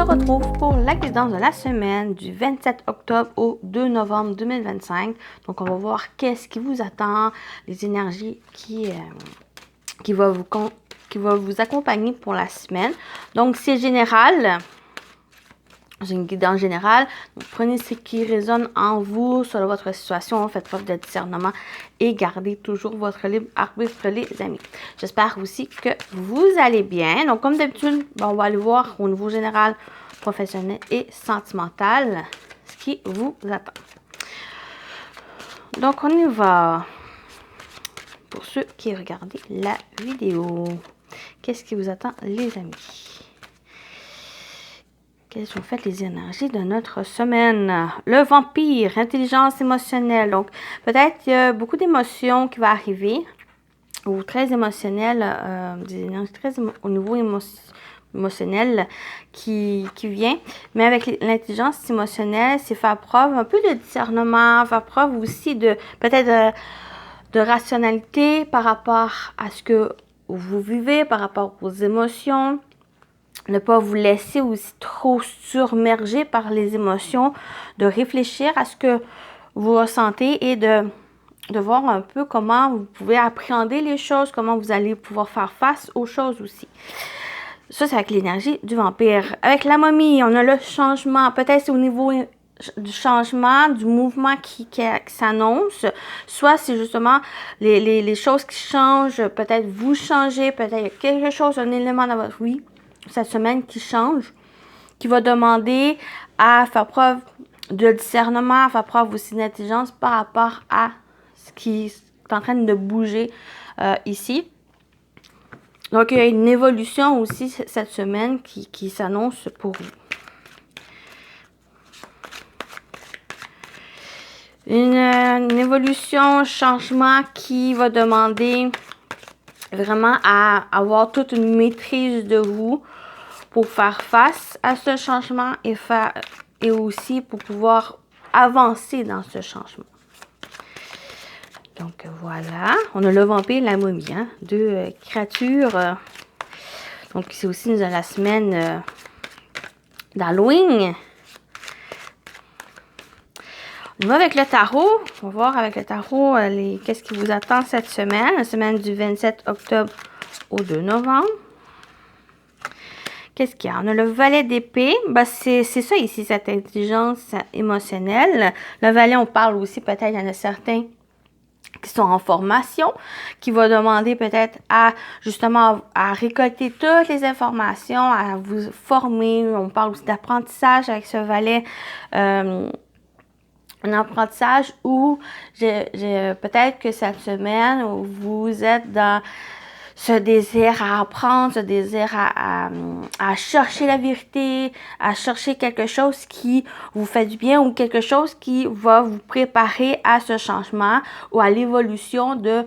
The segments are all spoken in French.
se retrouve pour la guidance de la semaine du 27 octobre au 2 novembre 2025. Donc, on va voir qu'est-ce qui vous attend, les énergies qui va vous accompagner pour la semaine. Donc, c'est général. J'ai une guidance générale. Donc, prenez ce qui résonne en vous, selon votre situation. Faites preuve de discernement et gardez toujours votre libre arbitre, les amis. J'espère aussi que vous allez bien. Donc, comme d'habitude, on va aller voir au niveau général, professionnel et sentimental ce qui vous attend. Donc, on y va. Pour ceux qui regardent la vidéo, qu'est-ce qui vous attend, les amis? Quelles sont faites les énergies de notre semaine? Le vampire, intelligence émotionnelle. Donc, peut-être qu'il y a beaucoup d'émotions qui vont arriver, ou très émotionnelles, des énergies très au niveau émotionnel qui vient. Mais avec l'intelligence émotionnelle, c'est faire preuve un peu de discernement, faire preuve aussi de peut-être de rationalité par rapport à ce que vous vivez, par rapport aux émotions. Ne pas vous laisser aussi trop submerger par les émotions, de réfléchir à ce que vous ressentez et de voir un peu comment vous pouvez appréhender les choses, comment vous allez pouvoir faire face aux choses aussi. Ça, c'est avec l'énergie du vampire. Avec la momie, on a le changement. Peut-être c'est au niveau du changement, du mouvement qui s'annonce. Soit c'est justement les choses qui changent. Peut-être vous changez, peut-être quelque chose, un élément dans votre vie cette semaine qui change, qui va demander à faire preuve de discernement, à faire preuve aussi d'intelligence par rapport à ce qui est en train de bouger ici. Donc, il y a une évolution aussi cette semaine qui s'annonce pour vous. Une évolution, un changement qui va demander vraiment à avoir toute une maîtrise de vous pour faire face à ce changement et aussi pour pouvoir avancer dans ce changement. Donc voilà, on a le vampire et la momie, hein, deux créatures. Donc c'est aussi dans la semaine d'Halloween. On va avec le tarot. On va voir avec le tarot qu'est-ce qui vous attend cette semaine, la semaine du 27 octobre au 2 novembre. Qu'est-ce qu'il y a? On a le valet d'épée. Ben, c'est ça ici, cette intelligence émotionnelle. Le valet, on parle aussi peut-être, il y en a certains qui sont en formation, qui va demander peut-être à justement à récolter toutes les informations, à vous former. On parle aussi d'apprentissage avec ce valet. Un apprentissage où peut-être que cette semaine, vous êtes dans ce désir à apprendre, ce désir à chercher la vérité, à chercher quelque chose qui vous fait du bien ou quelque chose qui va vous préparer à ce changement ou à l'évolution de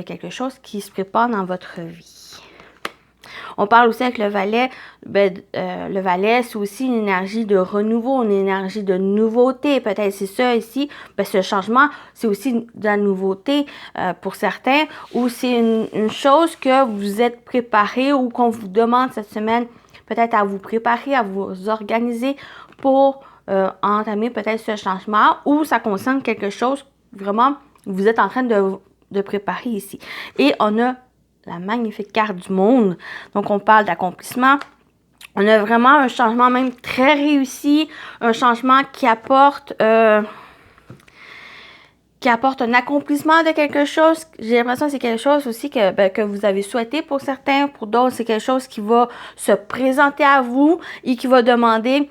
quelque chose qui se prépare dans votre vie. On parle aussi avec le valet. Le valet, c'est aussi une énergie de renouveau, une énergie de nouveauté. Peut-être c'est ça ici. Ce changement, c'est aussi de la nouveauté pour certains. Ou c'est une chose que vous êtes préparé ou qu'on vous demande cette semaine peut-être à vous préparer, à vous organiser pour entamer peut-être ce changement. Ou ça concerne quelque chose vraiment vous êtes en train de préparer ici. Et on a la magnifique carte du monde. Donc, on parle d'accomplissement. On a vraiment un changement même très réussi. Un changement qui apporte un accomplissement de quelque chose. J'ai l'impression que c'est quelque chose aussi que vous avez souhaité pour certains. Pour d'autres, c'est quelque chose qui va se présenter à vous et qui va demander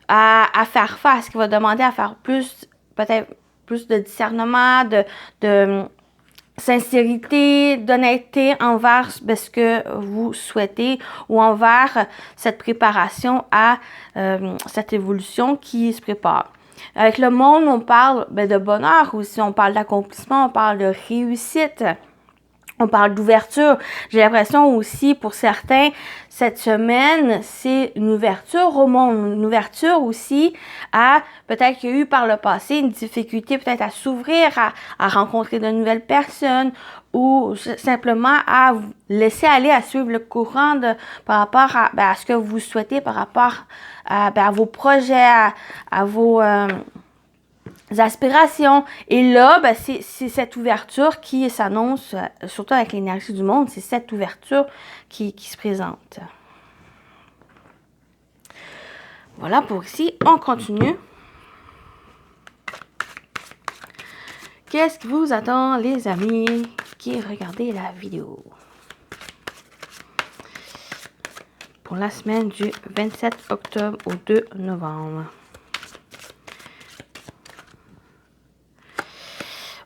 à faire face, qui va demander à faire peut-être plus de discernement, de sincérité, d'honnêteté envers ce que vous souhaitez ou envers cette préparation à cette évolution qui se prépare. Avec le monde, on parle de bonheur aussi, on parle d'accomplissement, on parle de réussite. On parle d'ouverture. J'ai l'impression aussi, pour certains, cette semaine, c'est une ouverture au monde. Une ouverture aussi à, peut-être qu'il y a eu par le passé une difficulté peut-être à s'ouvrir, à rencontrer de nouvelles personnes ou simplement à vous laisser aller, à suivre le courant par rapport à ce que vous souhaitez, par rapport à vos projets, à vos aspirations. Et là, ben, c'est cette ouverture qui s'annonce, surtout avec l'énergie du monde, c'est cette ouverture qui se présente. Voilà pour ici. On continue. Qu'est-ce qui vous attend, les amis qui regardez la vidéo? Pour la semaine du 27 octobre au 2 novembre.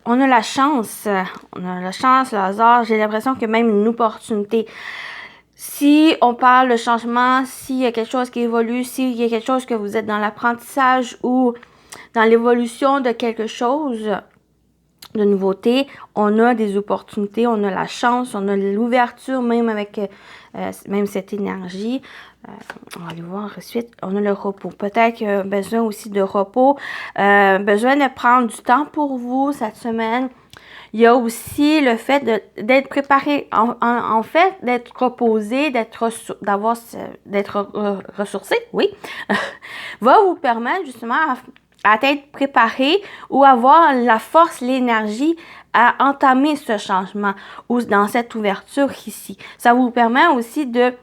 On a la chance, le hasard, j'ai l'impression que même une opportunité. Si on parle de changement, s'il y a quelque chose qui évolue, s'il y a quelque chose que vous êtes dans l'apprentissage ou dans l'évolution de quelque chose de nouveauté, on a des opportunités, on a la chance, on a l'ouverture même avec même cette énergie. On va aller voir ensuite. On a le repos. Peut-être besoin aussi de repos. Besoin de prendre du temps pour vous cette semaine. Il y a aussi le fait d'être préparé. En fait, d'être reposé, d'être ressourcé, oui, va vous permettre justement à être préparé ou avoir la force, l'énergie à entamer ce changement ou dans cette ouverture ici. Ça vous permet aussi de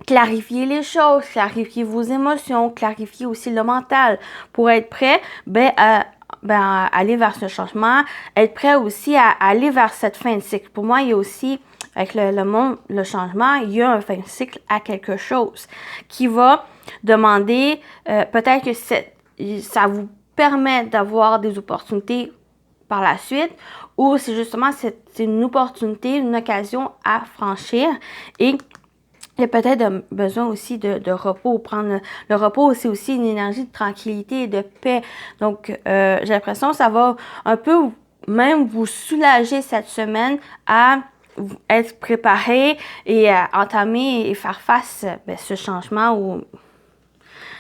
clarifier les choses, clarifier vos émotions, clarifier aussi le mental pour être prêt, aller vers ce changement, être prêt aussi à aller vers cette fin de cycle. Pour moi, il y a aussi, avec le monde, le changement, il y a un fin de cycle à quelque chose qui va demander, peut-être que ça vous permet d'avoir des opportunités par la suite, ou c'est justement c'est une opportunité, une occasion à franchir et il y a peut-être besoin aussi de repos. Prendre le repos, c'est aussi une énergie de tranquillité et de paix. Donc, j'ai l'impression que ça va un peu même vous soulager cette semaine à être préparé et à entamer et faire face à ce changement ou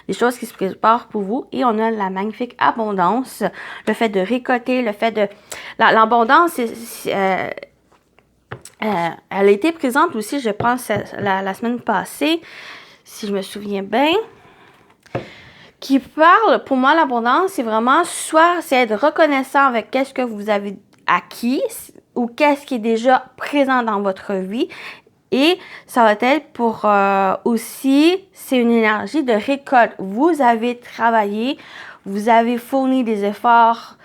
des choses qui se préparent pour vous. Et on a la magnifique abondance, le fait de récolter, le fait de... L'abondance, elle a été présente aussi, je pense, la semaine passée, si je me souviens bien, qui parle, pour moi, l'abondance, c'est vraiment soit c'est être reconnaissant avec qu'est-ce que vous avez acquis ou qu'est-ce qui est déjà présent dans votre vie. Et ça va être pour aussi, c'est une énergie de récolte. Vous avez travaillé, vous avez fourni des efforts,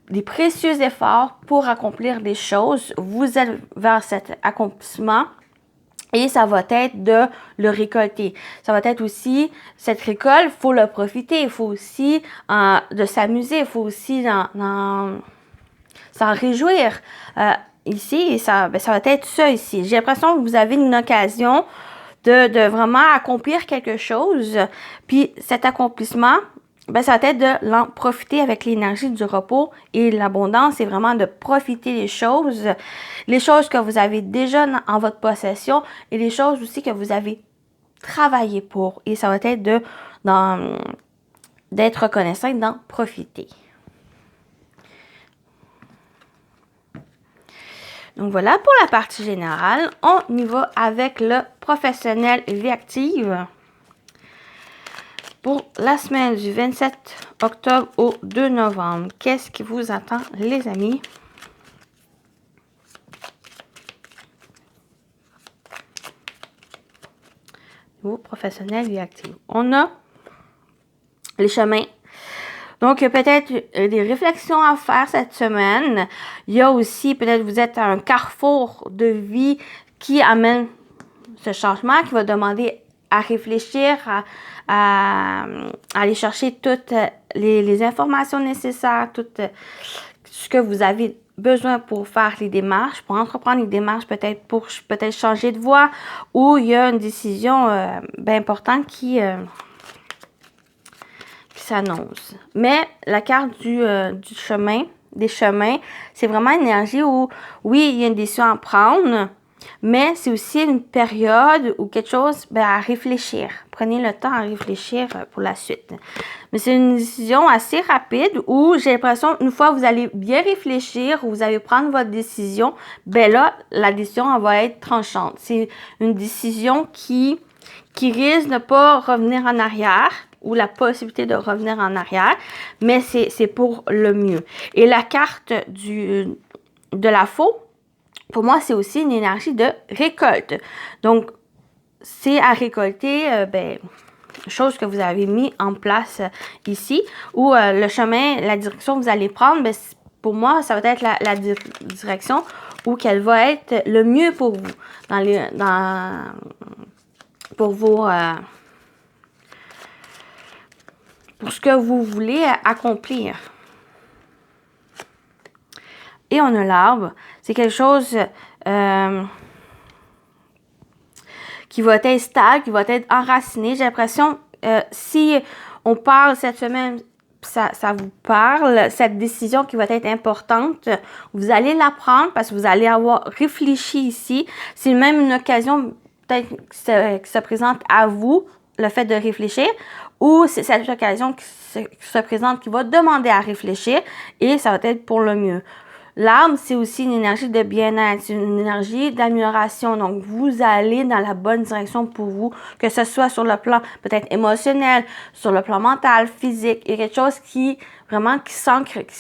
des précieux efforts pour accomplir des choses. Vous êtes vers cet accomplissement et ça va être de le récolter. Ça va être aussi, cette récolte, il faut le profiter. Il faut aussi de s'amuser. Il faut aussi s'en réjouir. Ici, ça va être ça ici. J'ai l'impression que vous avez une occasion de vraiment accomplir quelque chose. Puis cet accomplissement, ça va être de l'en profiter avec l'énergie du repos et l'abondance, c'est vraiment de profiter des choses que vous avez déjà en votre possession et les choses aussi que vous avez travaillé pour. Et ça va être d'être reconnaissant et d'en profiter. Donc voilà pour la partie générale. On y va avec le professionnel vie active. Pour la semaine du 27 octobre au 2 novembre, qu'est-ce qui vous attend, les amis? Niveau professionnel vie active. On a les chemins. Donc, peut-être des réflexions à faire cette semaine. Il y a aussi, peut-être vous êtes à un carrefour de vie qui amène ce changement, qui va demander à réfléchir, à aller chercher toutes les informations nécessaires, tout ce que vous avez besoin pour faire les démarches, pour entreprendre les démarches, peut-être pour changer de voie, ou il y a une décision bien importante qui s'annonce. Mais la carte du chemin, des chemins. C'est vraiment une énergie où, oui, il y a une décision à prendre, mais c'est aussi une période ou quelque chose à réfléchir. Prenez le temps à réfléchir pour la suite. Mais c'est une décision assez rapide où j'ai l'impression, une fois que vous allez bien réfléchir, ou vous allez prendre votre décision, là, la décision elle va être tranchante. C'est une décision qui risque de ne pas revenir en arrière, ou la possibilité de revenir en arrière, mais c'est pour le mieux. Et la carte de la faux, pour moi, c'est aussi une énergie de récolte. Donc, c'est à récolter, chose que vous avez mis en place ici, ou le chemin, la direction que vous allez prendre, pour moi, ça va être la direction où qu'elle va être le mieux pour vous, pour ce que vous voulez accomplir. Et on a l'arbre. C'est quelque chose qui va être stable, qui va être enraciné. J'ai l'impression, si on parle cette semaine, ça vous parle, cette décision qui va être importante, vous allez la prendre parce que vous allez avoir réfléchi ici. C'est même une occasion peut-être qui se présente à vous, le fait de réfléchir, ou c'est cette occasion qui se présente qui va demander à réfléchir et ça va être pour le mieux. L'arbre, c'est aussi une énergie de bien-être, c'est une énergie d'amélioration. Donc, vous allez dans la bonne direction pour vous, que ce soit sur le plan peut-être émotionnel, sur le plan mental, physique. Il y a quelque chose qui vraiment qui s'ancre, qui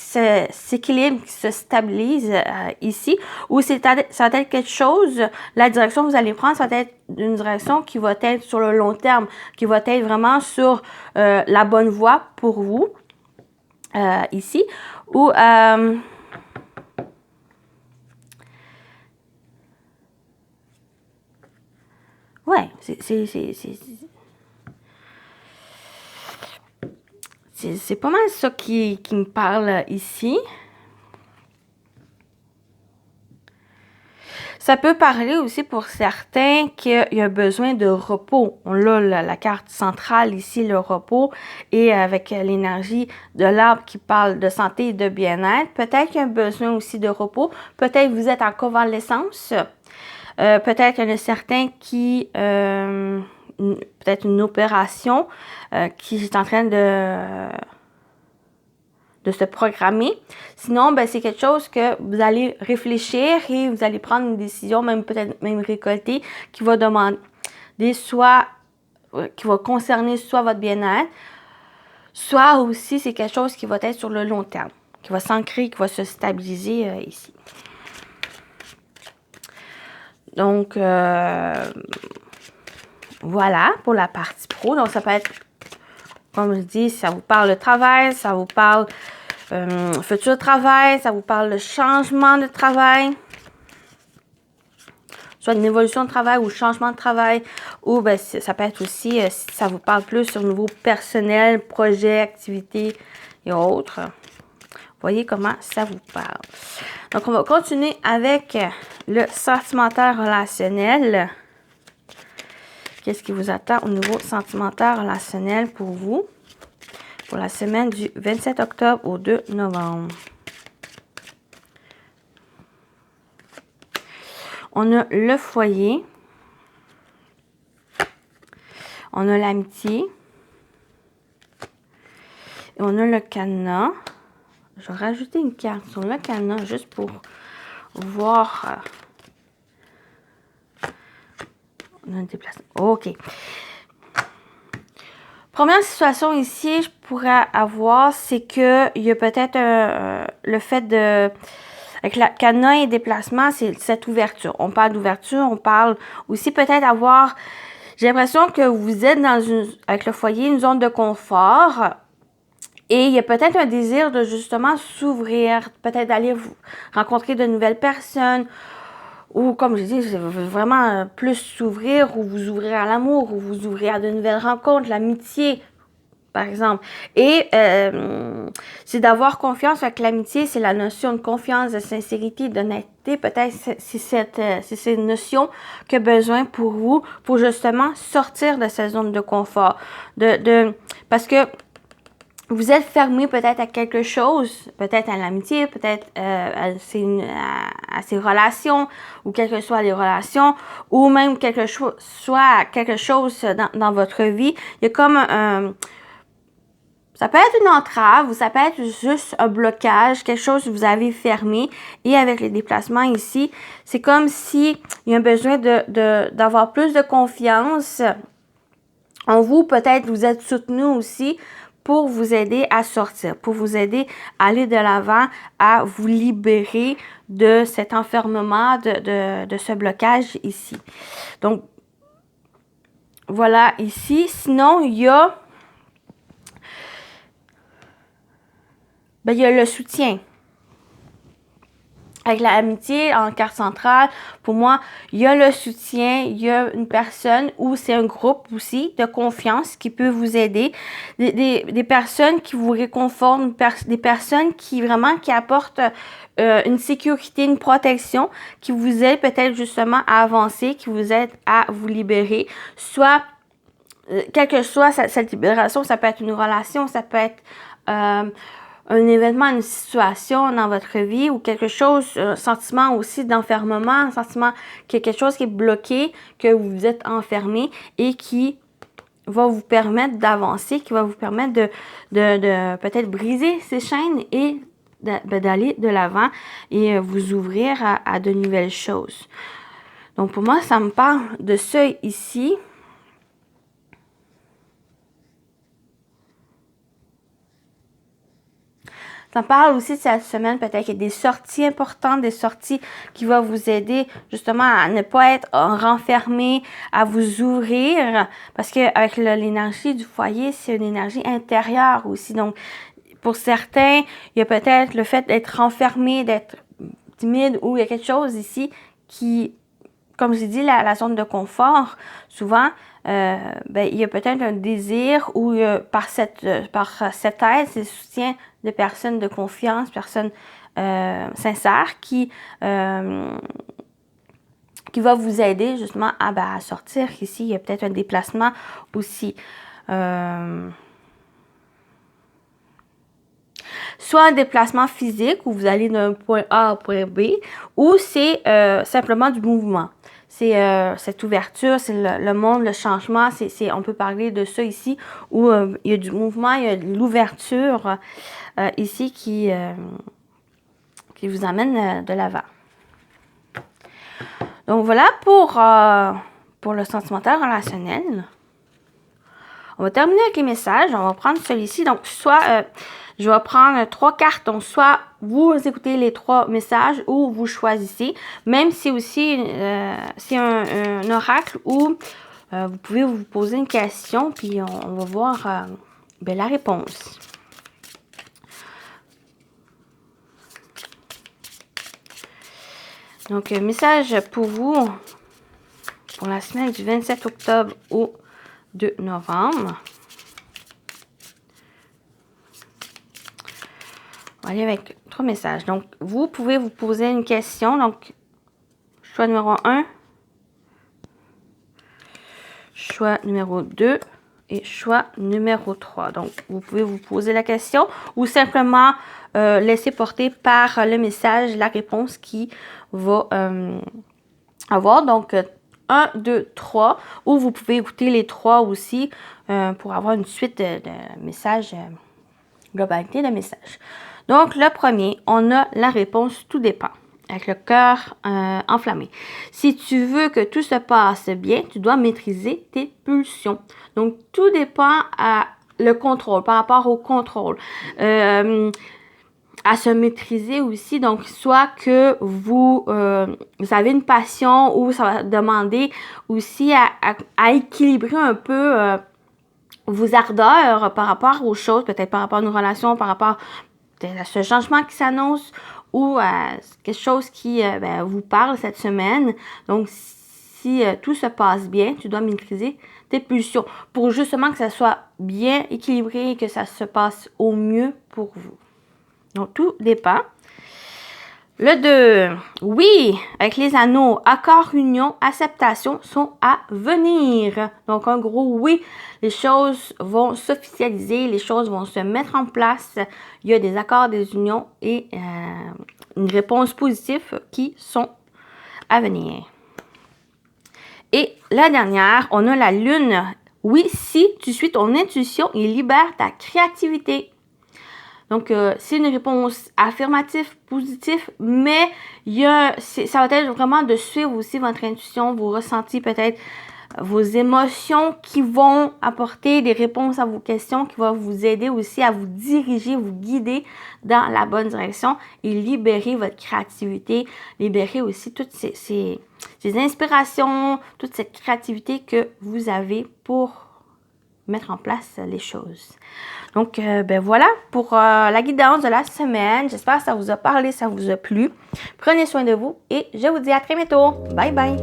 s'équilibre, qui se stabilise ici. Ou ça va être quelque chose, la direction que vous allez prendre, ça va être une direction qui va être sur le long terme, qui va être vraiment sur la bonne voie pour vous ici. Ou ouais, c'est pas mal ça qui me parle ici. Ça peut parler aussi pour certains qu'il y a besoin de repos. On a la carte centrale ici, le repos, et avec l'énergie de l'arbre qui parle de santé et de bien-être. Peut-être qu'il y a besoin aussi de repos. Peut-être que vous êtes en convalescence. Peut-être qu'il y en a certains qui, peut-être une opération qui est en train de se programmer. Sinon, c'est quelque chose que vous allez réfléchir et vous allez prendre une décision, peut-être même récolter, qui va demander soit, qui va concerner soit votre bien-être, soit aussi c'est quelque chose qui va être sur le long terme, qui va s'ancrer, qui va se stabiliser ici. Donc, voilà pour la partie pro. Donc, ça peut être, comme je dis, ça vous parle de travail, ça vous parle futur travail, ça vous parle de changement de travail, soit une évolution de travail ou changement de travail, ou ça peut être aussi, si ça vous parle plus au niveau personnel, projet, activité et autres. Voyez comment ça vous parle. Donc, on va continuer avec le sentimentaire relationnel. Qu'est-ce qui vous attend au niveau sentimentaire relationnel pour vous? Pour la semaine du 27 octobre au 2 novembre. On a le foyer. On a l'amitié. Et on a le cadenas. Je vais rajouter une carte sur le cadenas juste pour voir. On a un déplacement. OK. Première situation ici, je pourrais avoir, c'est qu'il y a peut-être le fait de... Avec la cadenas et déplacement, c'est cette ouverture. On parle d'ouverture, on parle aussi peut-être avoir... J'ai l'impression que vous êtes dans avec le foyer, une zone de confort. Et il y a peut-être un désir de justement s'ouvrir, peut-être d'aller rencontrer de nouvelles personnes. Ou comme je dis, vraiment plus s'ouvrir, ou vous ouvrir à l'amour, ou vous ouvrir à de nouvelles rencontres, l'amitié, par exemple. Et c'est d'avoir confiance avec l'amitié, c'est la notion de confiance, de sincérité, d'honnêteté. Peut-être c'est cette notion qui a besoin pour vous, pour justement sortir de cette zone de confort. Parce que vous êtes fermé peut-être à quelque chose, peut-être à l'amitié, peut-être à ses relations, ou quelles que soient les relations, ou même quelque chose dans votre vie. Il y a comme ça peut être une entrave ou ça peut être juste un blocage, quelque chose que vous avez fermé. Et avec les déplacements ici, c'est comme si il y a un besoin d'avoir plus de confiance en vous. Peut-être vous êtes soutenu aussi pour vous aider à sortir, pour vous aider à aller de l'avant, à vous libérer de cet enfermement, de ce blocage ici. Donc, voilà ici. Sinon, il y a le soutien. Avec l'amitié en carte centrale, pour moi, il y a le soutien, il y a une personne ou c'est un groupe aussi de confiance qui peut vous aider. Des personnes qui vous réconfortent, des personnes qui vraiment qui apportent une sécurité, une protection, qui vous aident peut-être justement à avancer, qui vous aident à vous libérer. Soit, quelle que soit cette libération, ça peut être une relation, ça peut être un événement, une situation dans votre vie ou quelque chose, un sentiment aussi d'enfermement, un sentiment qu'il y a quelque chose qui est bloqué, que vous êtes enfermé et qui va vous permettre d'avancer, qui va vous permettre de peut-être briser ces chaînes et d'aller de l'avant et vous ouvrir à de nouvelles choses. Donc pour moi, ça me parle de ça ici. Ça parle aussi de cette semaine, peut-être qu'il y a des sorties importantes, des sorties qui vont vous aider justement à ne pas être renfermé, à vous ouvrir. Parce qu'avec l'énergie du foyer, c'est une énergie intérieure aussi. Donc, pour certains, il y a peut-être le fait d'être renfermé, d'être timide ou il y a quelque chose ici qui, comme j'ai dit, la zone de confort, souvent, il y a peut-être un désir ou par cette aide, ces soutiens de personnes de confiance, personnes sincères qui va vous aider justement à sortir. Ici, il y a peut-être un déplacement aussi. Soit un déplacement physique où vous allez d'un point A à un point B, ou c'est simplement du mouvement. C'est cette ouverture, c'est le monde, le changement. On peut parler de ça ici, où il y a du mouvement, il y a de l'ouverture ici qui vous amène de l'avant. Donc voilà pour le sentimental relationnel. On va terminer avec les messages. On va prendre celui-ci. Donc, soit je vais prendre 3 cartes. Donc, soit vous écoutez les 3 messages ou vous choisissez. Même si aussi c'est un oracle où vous pouvez vous poser une question. Puis, on va voir la réponse. Donc, message pour vous pour la semaine du 27 octobre au 2 novembre. On va aller avec 3 messages. Donc, vous pouvez vous poser une question. Donc, choix numéro 1, choix numéro 2 et choix numéro 3. Donc, vous pouvez vous poser la question ou simplement laisser porter par le message la réponse qui va avoir. Donc, 1, 2, 3. Ou vous pouvez écouter les 3 aussi pour avoir une suite de messages, globalité de messages. Donc, le premier, on a la réponse « Tout dépend » avec le cœur enflammé. Si tu veux que tout se passe bien, tu dois maîtriser tes pulsions. Donc, tout dépend à le contrôle, par rapport au contrôle. À se maîtriser aussi. Donc, soit que vous avez une passion ou ça va demander aussi à équilibrer un peu vos ardeurs par rapport aux choses, peut-être par rapport à une relation, par rapport à ce changement qui s'annonce ou à quelque chose qui vous parle cette semaine. Donc, si tout se passe bien, tu dois maîtriser tes pulsions pour justement que ça soit bien équilibré et que ça se passe au mieux pour vous. Donc, tout dépend. Le 2, oui, avec les anneaux, accord, union, acceptation sont à venir. Donc, un gros oui, les choses vont s'officialiser, les choses vont se mettre en place. Il y a des accords, des unions et une réponse positive qui sont à venir. Et la dernière, on a la lune. Oui, si tu suis ton intuition et libères ta créativité. Donc, c'est une réponse affirmative, positive, mais ça va être vraiment de suivre aussi votre intuition, vos ressentis, peut-être vos émotions qui vont apporter des réponses à vos questions, qui vont vous aider aussi à vous diriger, vous guider dans la bonne direction et libérer votre créativité, libérer aussi toutes ces inspirations, toute cette créativité que vous avez pour mettre en place les choses. Donc, ben voilà pour la guidance de la semaine. J'espère que ça vous a parlé, ça vous a plu. Prenez soin de vous et je vous dis à très bientôt. Bye bye!